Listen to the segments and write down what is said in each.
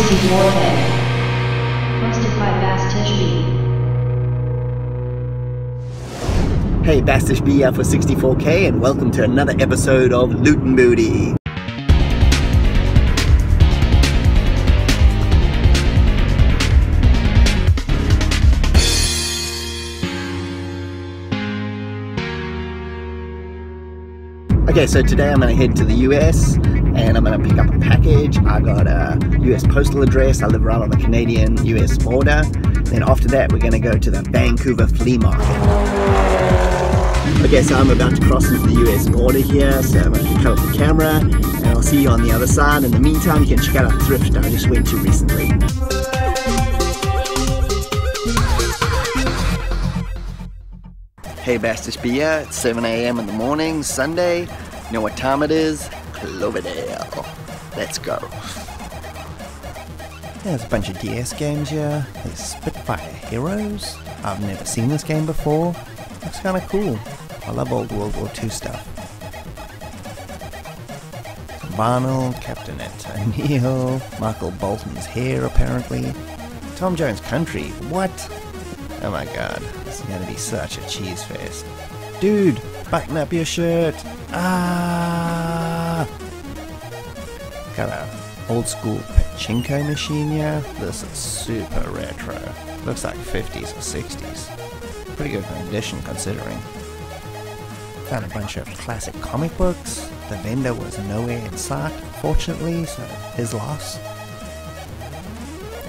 64K. Hosted by Bastich B. Hey, Bastich B for 64K, and welcome to another episode of Loot and Booty. Okay, so today I'm going to head to the US and I'm going to pick up a package. I got a US postal address. I live right on the Canadian-US border. Then after that, we're going to go to the Vancouver Flea Market. Okay, so I'm about to cross into the US border here, so I'm going to cut off the camera and I'll see you on the other side. In the meantime, you can check out a thrift I just went to recently. Hey, Bastich B, it's 7 a.m. in the morning, Sunday. You know what time it is? Cloverdale. Let's go. There's a bunch of DS games here. There's Spitfire Heroes. I've never seen this game before. Looks kind of cool. I love old World War II stuff. Vinyl, Captain O'Neill, Michael Bolton's hair apparently. Tom Jones Country, what? Oh my god, this is gonna be such a cheese fest. Dude, button up your shirt. Ah! Got a old school pachinko machine here. This is super retro. Looks like 50s or 60s. Pretty good condition considering. Found a bunch of classic comic books. The vendor was nowhere in sight, fortunately, so his loss.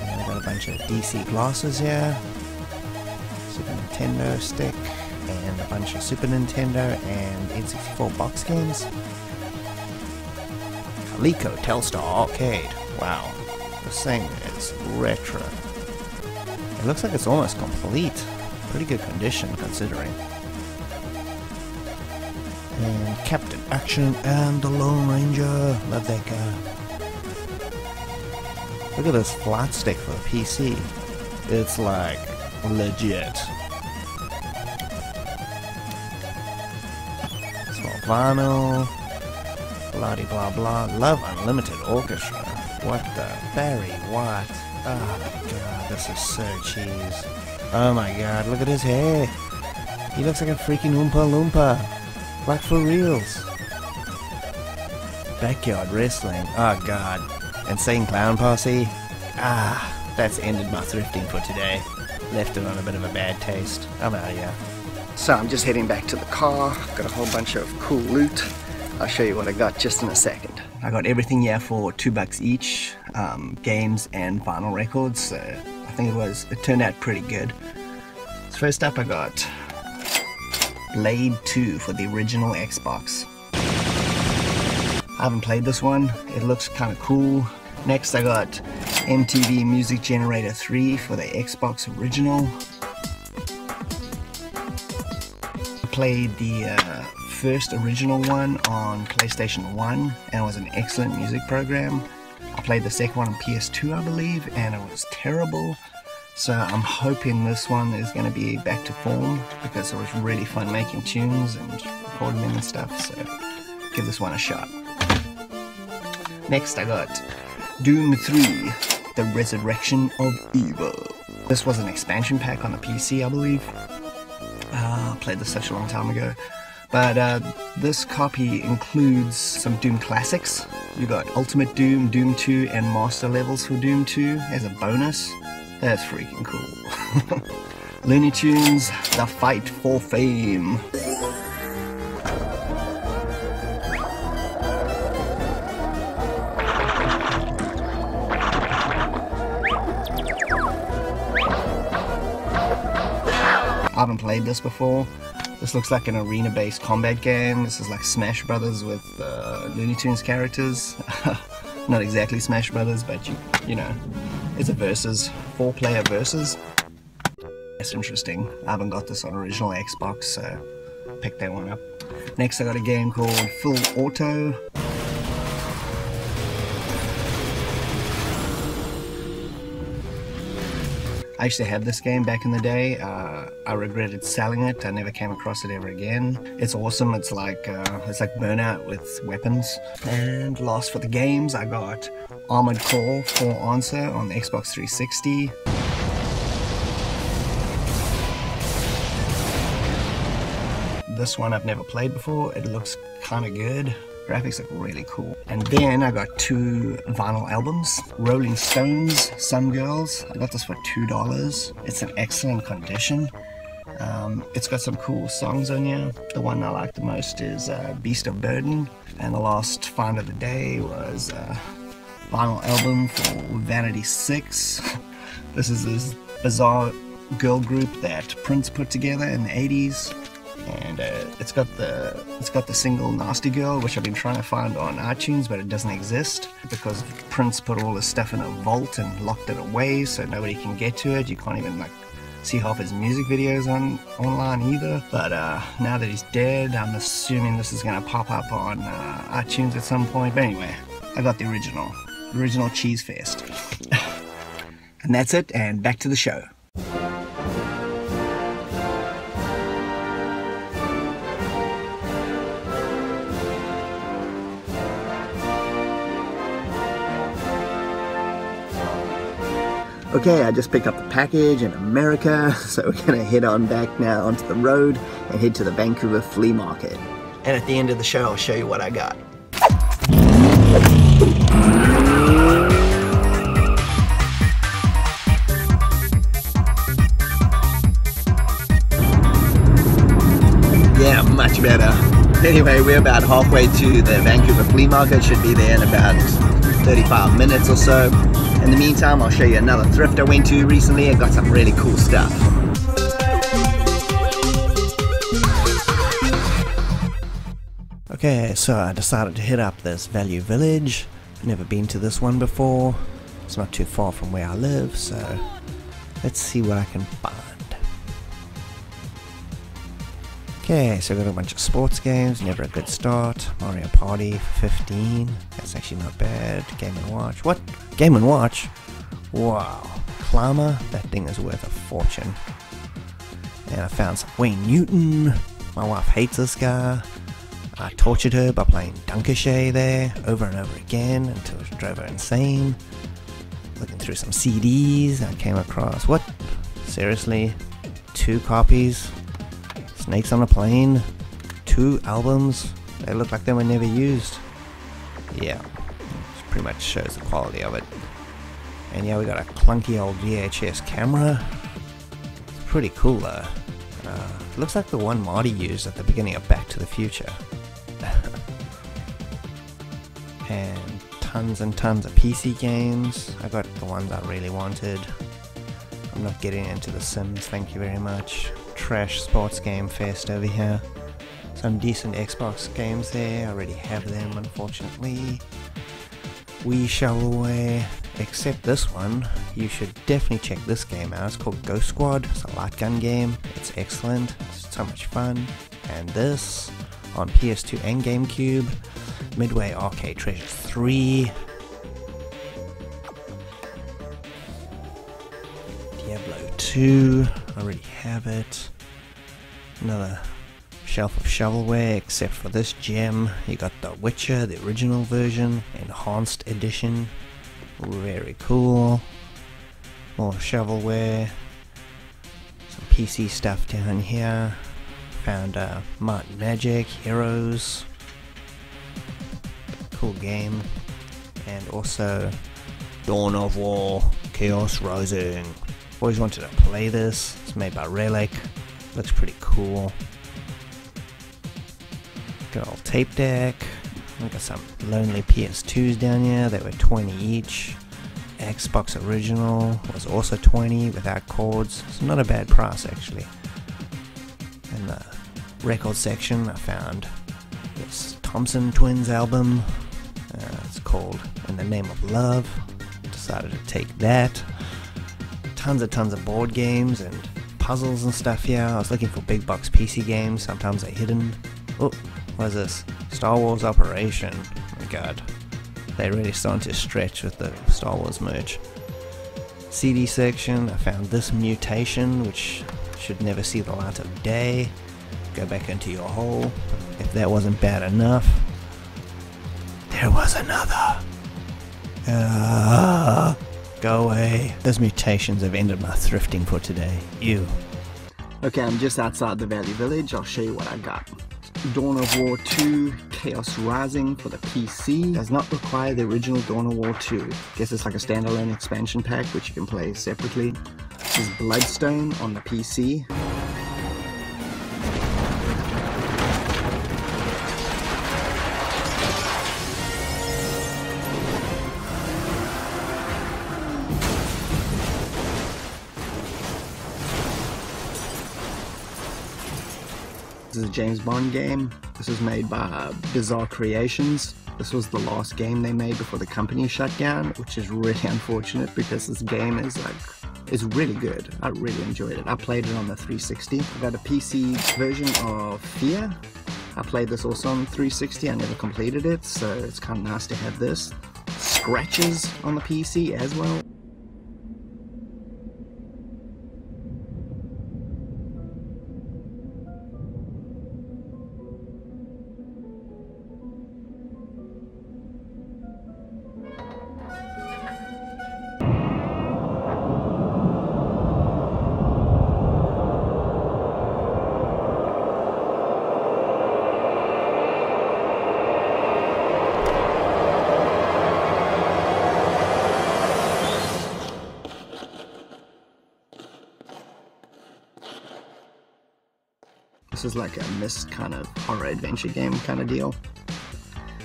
And I got a bunch of DC glasses here. Super Nintendo stick, and a bunch of Super Nintendo and N64 box games. Coleco Telstar Arcade. Wow, this thing is retro. It looks like it's almost complete. Pretty good condition considering. And Captain Action and the Lone Ranger. Love that guy. Look at this flat stick for the PC. It's like legit. Small vinyl. Blah blah blah. Love Unlimited Orchestra. What the? Barry White. Oh my god, this is so cheese. Oh my god, look at his hair. He looks like a freaking Oompa Loompa. Like for reals. Backyard Wrestling. Oh god. Insane Clown Posse. Ah, that's ended my thrifting for today. Left it on a bit of a bad taste. I'm out of here. So I'm just heading back to the car. Got a whole bunch of cool loot. I'll show you what I got just in a second. I got everything here for $2 each. Games and vinyl records. So I think it turned out pretty good. So first up I got Blade 2 for the original Xbox. I haven't played this one. It looks kind of cool. Next I got MTV Music Generator 3 for the Xbox original. I played the first original one on PlayStation 1 and it was an excellent music program. I played the second one on PS2 I believe and it was terrible. So I'm hoping this one is going to be back to form because it was really fun making tunes and recording them and stuff, so give this one a shot. Next I got Doom 3, The Resurrection of Evil. This was an expansion pack on the PC I believe. I played this such a long time ago. But this copy includes some Doom classics. You got Ultimate Doom, Doom 2 and Master Levels for Doom 2 as a bonus. That's freaking cool. Looney Tunes, The Fight for Fame. I haven't played this before. This looks like an arena-based combat game. This is like Smash Brothers with Looney Tunes characters. Not exactly Smash Brothers, but you know, it's a versus, 4-player versus. That's interesting. I haven't got this on original Xbox, so pick that one up. Next I got a game called Full Auto. I used to have this game back in the day. I regretted selling it. I never came across it ever again. It's awesome. It's like Burnout with weapons. And last for the games, I got Armored Core 4 Answer on the Xbox 360. This one I've never played before. It looks kind of good. Graphics look really cool. And then I got 2 vinyl albums. Rolling Stones, Some Girls. I got this for $2. It's in excellent condition. It's got some cool songs on here. The one I like the most is Beast of Burden. And the last find of the day was a vinyl album for Vanity 6. This is this bizarre girl group that Prince put together in the 80s. And it's got the single Nasty Girl, which I've been trying to find on iTunes, but it doesn't exist because Prince put all his stuff in a vault and locked it away, so nobody can get to it. You can't even like see half his music videos online either. But now that he's dead, I'm assuming this is gonna pop up on iTunes at some point. But anyway, I got the original Cheese Fest. And that's it, and back to the show. Okay, I just picked up the package in America, so we're gonna head on back now onto the road and head to the Vancouver Flea Market. And at the end of the show, I'll show you what I got. Yeah, much better. Anyway, we're about halfway to the Vancouver Flea Market. Should be there in about 35 minutes or so. In the meantime, I'll show you another thrift I went to recently. I got some really cool stuff. Okay, so I decided to hit up this Value Village. Never been to this one before. It's not too far from where I live, so let's see what I can find. Okay, so I got a bunch of sports games, never a good start. Mario Party for 15, that's actually not bad. Game & Watch, what? Game & Watch? Wow. Climber, that thing is worth a fortune. And I found some Wayne Newton. My wife hates this guy. I tortured her by playing Dunkeshay there over and over again until it drove her insane. Looking through some CDs, I came across, what? Seriously? 2 copies? Snakes on a Plane, 2 albums, they look like they were never used. Yeah, it pretty much shows the quality of it. And yeah, we got a clunky old VHS camera. It's pretty cool though. Looks like the one Marty used at the beginning of Back to the Future. And tons and tons of PC games. I got the ones I really wanted. I'm not getting into The Sims, thank you very much. Trash sports game fest over here. Some decent Xbox games there. I already have them, unfortunately. Wii Shovelware, except this one. You should definitely check this game out. It's called Ghost Squad. It's a light gun game. It's excellent. It's so much fun. And this on PS2 and GameCube. Midway Arcade Treasures 3. Diablo 2, I already have it. Another shelf of shovelware, except for this gem. You got The Witcher, the original version, enhanced edition. Very cool. More shovelware. Some PC stuff down here. Found Might and Magic, Heroes. Cool game. And also Dawn of War, Chaos Rising. Always wanted to play this. It's made by Relic. Looks pretty cool. Good old tape deck. We got some lonely PS2s down here. They were 20 each. Xbox original was also 20 without cords. It's not a bad price actually. In the record section I found this Thompson Twins album. It's called In the Name of Love. Decided to take that. Tons of board games and puzzles and stuff here. I was looking for big box PC games. Sometimes they're hidden. Oh, what is this? Star Wars Operation. Oh my god. They're really starting to stretch with the Star Wars merch. CD section, I found this mutation, which should never see the light of day. Go back into your hole. If that wasn't bad enough, there was another. Go away. Those mutations have ended my thrifting for today. Ew. Okay, I'm just outside the Valley Village. I'll show you what I got. Dawn of War 2 Chaos Rising for the PC. Does not require the original Dawn of War 2. Guess it's like a standalone expansion pack which you can play separately. This is Bloodstone on the PC. This is a James Bond game. This was made by Bizarre Creations. This was the last game they made before the company shut down, which is really unfortunate because this game is really good. I really enjoyed it. I played it on the 360. I got a PC version of Fear. I played this also on 360. I never completed it, so it's kind of nice to have this. Scratches on the PC as well. This is like a Myst kind of horror adventure game kind of deal.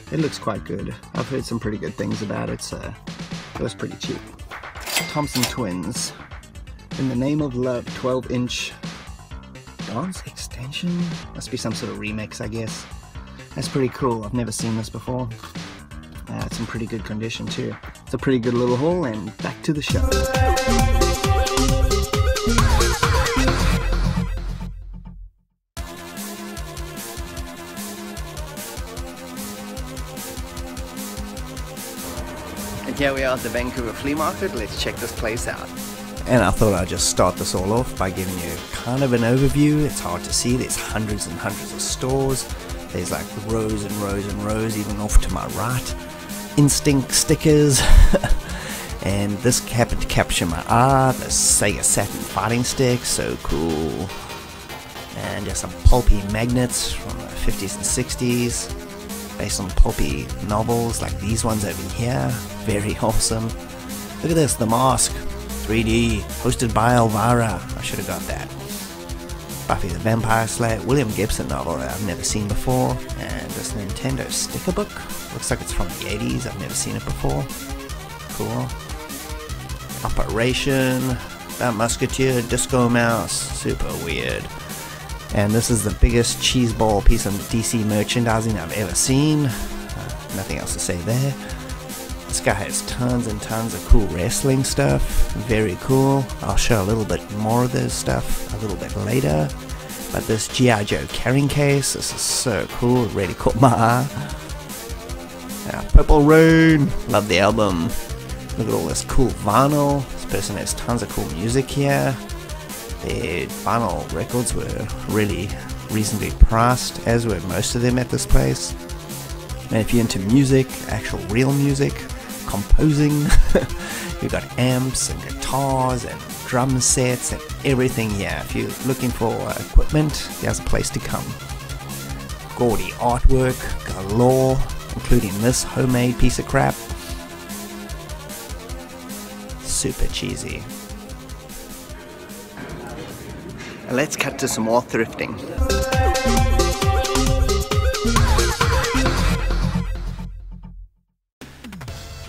It looks quite good. I've heard some pretty good things about it, so it was pretty cheap. Thompson Twins. In the Name of Love 12-inch dance extension? Must be some sort of remix, I guess. That's pretty cool. I've never seen this before. It's in pretty good condition too. It's a pretty good little haul, and back to the show. And here we are at the Vancouver Flea Market. Let's check this place out. And I thought I'd just start this all off by giving you kind of an overview. It's hard to see. There's hundreds and hundreds of stores. There's like rows and rows and rows, even off to my right. Instinct stickers. And this happened to capture my eye. The Sega Saturn fighting stick, so cool. And just some pulpy magnets from the 50s and 60s. Based on pulpy novels like these ones over here. Very awesome. Look at this, The Mask. 3D, hosted by Elvira. I should have got that. Buffy the Vampire Slayer, William Gibson novel that I've never seen before. And this Nintendo sticker book. Looks like it's from the 80s. I've never seen it before. Cool. Operation, that Musketeer, Disco Mouse. Super weird. And this is the biggest cheeseball piece of DC merchandising I've ever seen. Nothing else to say there. This guy has tons and tons of cool wrestling stuff. Very cool. I'll show a little bit more of this stuff a little bit later. But this G.I. Joe carrying case, this is so cool. It really caught my eye. Purple Rain. Love the album. Look at all this cool vinyl. This person has tons of cool music here. Their vinyl records were really reasonably priced, as were most of them at this place. And if you're into music, actual real music, composing, you've got amps and guitars and drum sets and everything here. If you're looking for equipment, there's a place to come. Gaudy artwork galore, including this homemade piece of crap. Super cheesy. Let's cut to some more thrifting.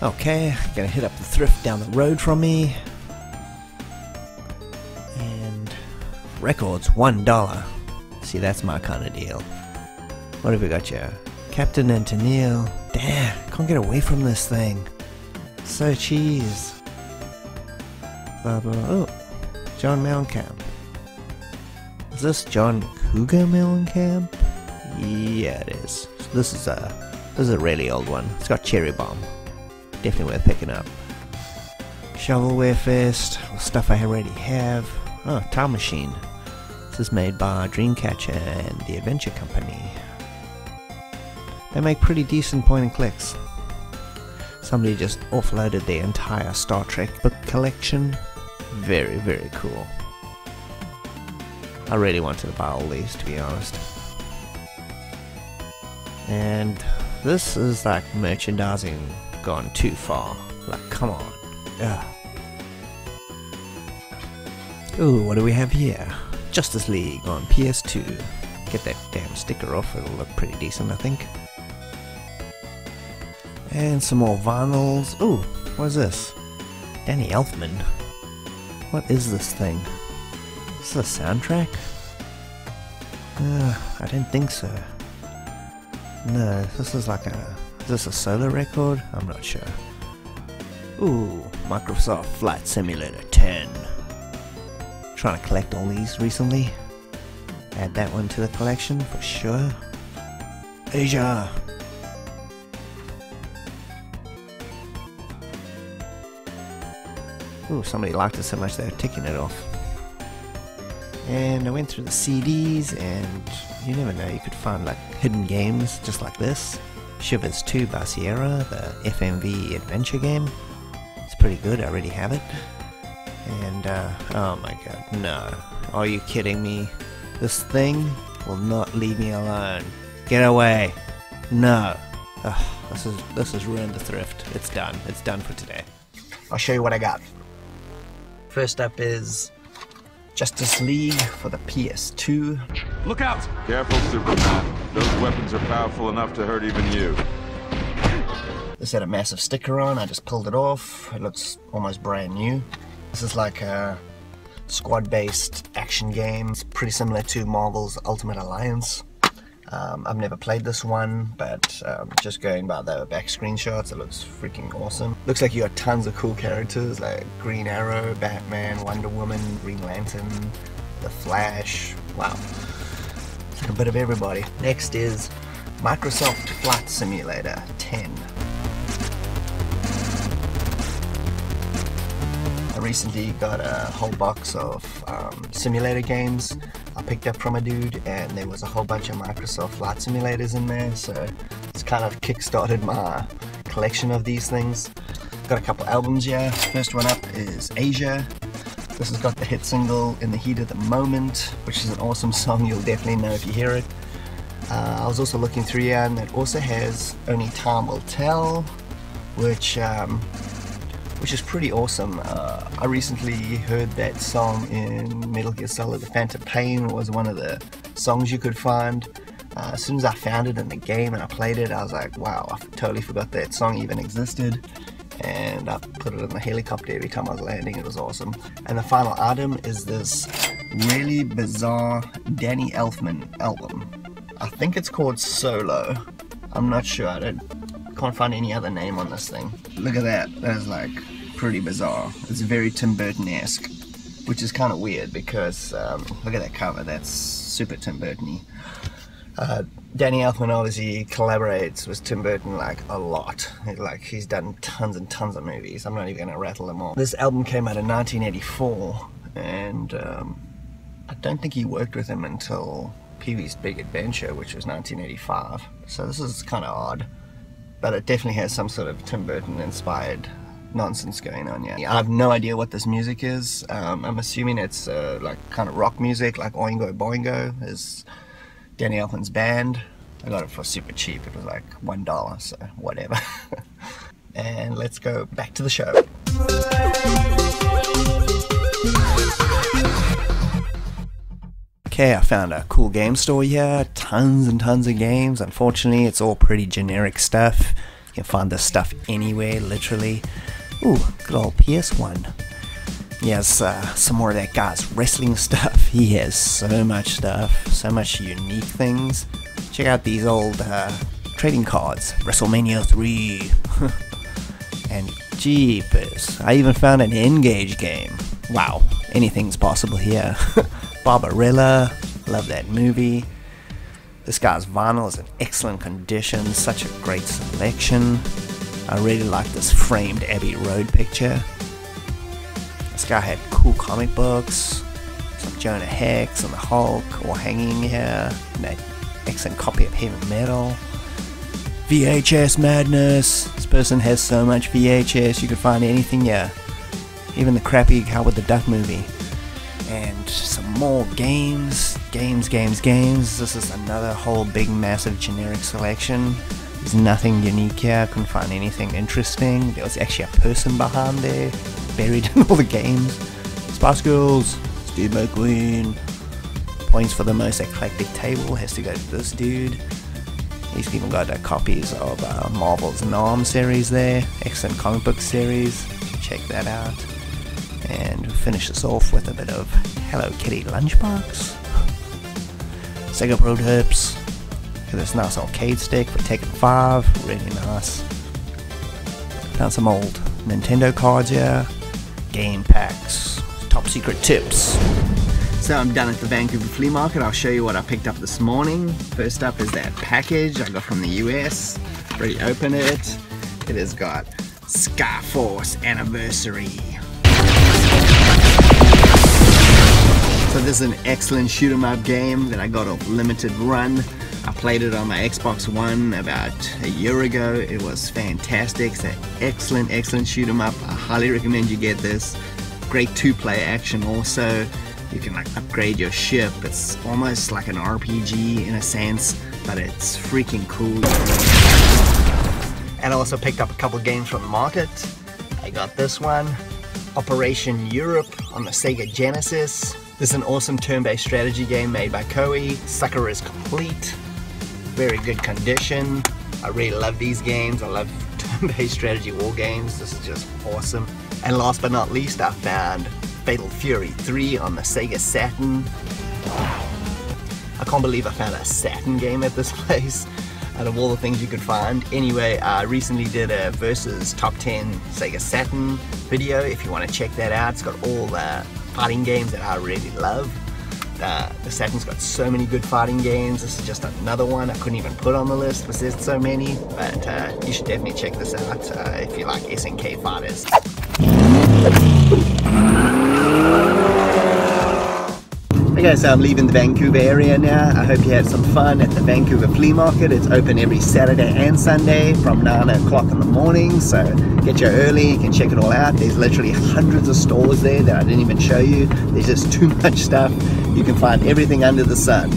Okay, gonna hit up the thrift down the road from me. And records, $1. See, that's my kind of deal. What have we got here? Captain and Tennille. Damn, can't get away from this thing. So cheese. Blah, blah. Oh, John Mellencamp. Is this John Cougar Mellencamp? Yeah, it is. This is a really old one. It's got Cherry Bomb. Definitely worth picking up. Shovelware first, stuff I already have. Oh, Time Machine. This is made by Dreamcatcher and the Adventure Company. They make pretty decent point and clicks. Somebody just offloaded the entire Star Trek book collection. Very, very cool. I really wanted to buy all these, to be honest. And this is like merchandising gone too far. Like, come on. Ugh. Ooh, what do we have here? Justice League on PS2. Get that damn sticker off, it'll look pretty decent, I think. And some more vinyls. Ooh, what is this? Danny Elfman. What is this thing? Is this a soundtrack? I didn't think so. No, this is like a... Is this a solo record? I'm not sure. Ooh, Microsoft Flight Simulator 10. Trying to collect all these recently. Add that one to the collection for sure. Asia! Ooh, somebody liked it so much they're ticking it off. And I went through the CDs, and you never know, you could find like hidden games just like this. Shivers 2 by Sierra, the FMV adventure game. It's pretty good, I already have it. And, oh my god, no. Are you kidding me? This thing will not leave me alone. Get away! No! Ugh, this has ruined the thrift. It's done. It's done for today. I'll show you what I got. First up is Justice League for the PS2. Look out! Careful, Superman. Those weapons are powerful enough to hurt even you. This had a massive sticker on. I just pulled it off. It looks almost brand new. This is like a squad-based action game. It's pretty similar to Marvel's Ultimate Alliance. I've never played this one, but just going by the back screenshots, it looks freaking awesome. Looks like you got tons of cool characters like Green Arrow, Batman, Wonder Woman, Green Lantern, The Flash. Wow. It's like a bit of everybody. Next is Microsoft Flight Simulator 10. I recently got a whole box of simulator games I picked up from a dude, and there was a whole bunch of Microsoft Flight Simulators in there, so it's kind of kick-started my collection of these things. Got a couple albums here. First one up is Asia. This has got the hit single In the Heat of the Moment, which is an awesome song. You'll definitely know if you hear it. I was also looking through here, and it also has Only Time Will Tell, which is pretty awesome. I recently heard that song in Metal Gear Solid: The Phantom Pain was one of the songs you could find. As soon as I found it in the game and I played it, I was like, wow, I totally forgot that song even existed. And I put it in the helicopter every time I was landing. It was awesome. And the final item is this really bizarre Danny Elfman album. I think it's called Solo. I'm not sure. I can't find any other name on this thing. Look at that. That is like pretty bizarre. It's very Tim Burton-esque, which is kind of weird because look at that cover. That's super Tim Burton-y. Danny Elfman obviously collaborates with Tim Burton like a lot. He's done tons and tons of movies. I'm not even gonna rattle them all. This album came out in 1984, and I don't think he worked with him until Pee-wee's Big Adventure, which was 1985. So this is kind of odd, but it definitely has some sort of Tim Burton inspired nonsense going on. Yeah, I have no idea what this music is. I'm assuming it's like kind of rock music, like Oingo Boingo is Danny Elfman's band. I got it for super cheap. It was like $1, so whatever. And let's go back to the show. Okay, I found a cool game store here. Tons and tons of games. Unfortunately, it's all pretty generic stuff. You can find this stuff anywhere, literally. Ooh, good old PS1. He has some more of that guy's wrestling stuff. He has so much stuff, so much unique things. Check out these old trading cards. WrestleMania 3. And jeepers, I even found an N-Gage game. Wow, anything's possible here. Barbarella, love that movie. This guy's vinyl is in excellent condition, such a great selection. I really like this framed Abbey Road picture. This guy had cool comic books, some Jonah Hex and the Hulk all hanging here, and that excellent copy of Heavy Metal. VHS madness. This person has so much VHS, you could find anything here. Even the crappy Howard the Duck movie. And some more games. Games. This is another whole big massive generic selection. There's nothing unique here, couldn't find anything interesting. There was actually a person behind there, buried in all the games. Spice Girls, Steve McQueen. Points for the most eclectic table has to go to this dude. He's even got copies of Marvel's Nam series there, excellent comic book series, check that out. And we'll finish this off with a bit of Hello Kitty lunchbox. Sega prototypes. This nice arcade stick for Tekken 5, really nice. Found some old Nintendo cards here, game packs, top secret tips. So I'm done at the Vancouver Flea Market. I'll show you what I picked up this morning. First up is that package I got from the US. Already opened it. It has got Skyforce Anniversary. So this is an excellent shoot 'em up game that I got a limited run. I played it on my Xbox One about a year ago. It was fantastic. It's an excellent shoot 'em up. I highly recommend you get this. Great 2-player action also. You can like upgrade your ship. It's almost like an RPG in a sense, but it's freaking cool. And I also picked up a couple games from the market. I got this one, Operation Europe on the Sega Genesis. This is an awesome turn-based strategy game made by Koei. Sucker is complete. Very good condition. I really love these games. I love turn-based strategy war games. This is just awesome. And last but not least, I found Fatal Fury 3 on the Sega Saturn. I can't believe I found a Saturn game at this place out of all the things you could find. Anyway, I recently did a versus top 10 Sega Saturn video. If you want to check that out, it's got all the fighting games that I really love. The Saturn's got so many good fighting games. This is just another one I couldn't even put on the list because there's so many, but you should definitely check this out if you like SNK fighters. Okay, so I'm leaving the Vancouver area now. I hope you had some fun at the Vancouver Flea Market. It's open every Saturday and Sunday from 9 o'clock in the morning, so get here early, you can check it all out. There's literally hundreds of stores there that I didn't even show you. There's just too much stuff. You can find everything under the sun.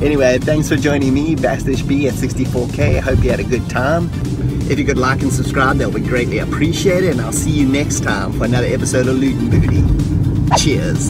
Anyway, thanks for joining me, Bastich B at 64K. I hope you had a good time. If you could like and subscribe, that would be greatly appreciated, and I'll see you next time for another episode of Loot and Booty. Cheers.